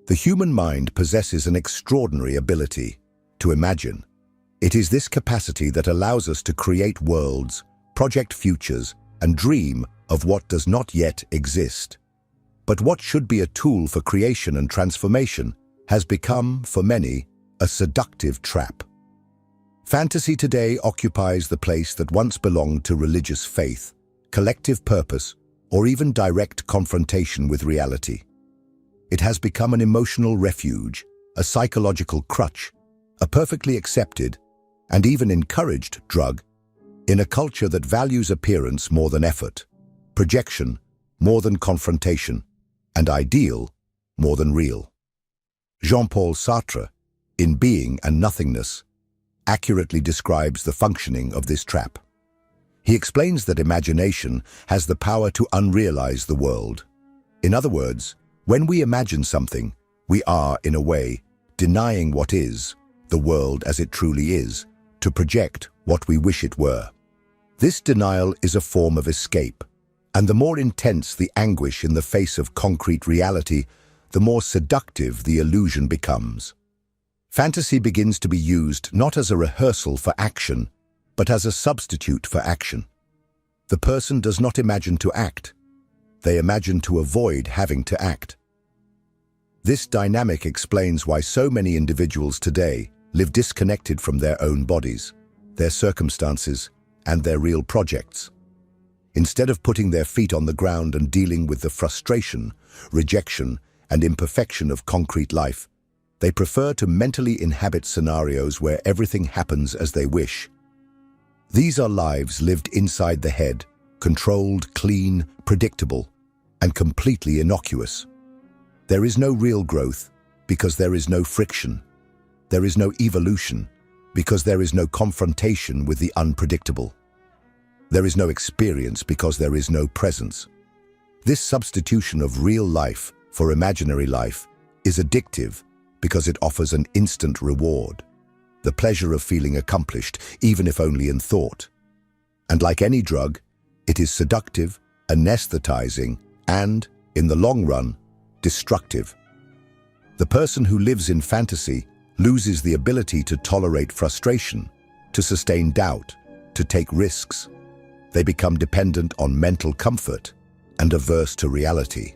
The human mind possesses an extraordinary ability to imagine. It is this capacity that allows us to create worlds, project futures, and dream of what does not yet exist. But what should be a tool for creation and transformation has become, for many, a seductive trap. Fantasy today occupies the place that once belonged to religious faith, collective purpose, or even direct confrontation with reality. It has become an emotional refuge, a psychological crutch, a perfectly accepted and even encouraged drug in a culture that values appearance more than effort, projection more than confrontation, and ideal more than real. Jean-Paul Sartre, in Being and Nothingness, accurately describes the functioning of this trap. He explains that imagination has the power to unrealize the world. In other words, when we imagine something, we are, in a way, denying what is, the world as it truly is, to project what we wish it were. This denial is a form of escape, and the more intense the anguish in the face of concrete reality, the more seductive the illusion becomes. Fantasy begins to be used not as a rehearsal for action, but as a substitute for action. The person does not imagine to act. They imagine to avoid having to act. This dynamic explains why so many individuals today live disconnected from their own bodies, their circumstances, and their real projects. Instead of putting their feet on the ground and dealing with the frustration, rejection, and imperfection of concrete life, they prefer to mentally inhabit scenarios where everything happens as they wish. These are lives lived inside the head, controlled, clean, predictable, and completely innocuous. There is no real growth because there is no friction. There is no evolution because there is no confrontation with the unpredictable. There is no experience because there is no presence. This substitution of real life for imaginary life is addictive because it offers an instant reward, the pleasure of feeling accomplished, even if only in thought. And like any drug, it is seductive, anesthetizing, and, in the long run, destructive. The person who lives in fantasy loses the ability to tolerate frustration, to sustain doubt, to take risks. They become dependent on mental comfort and averse to reality.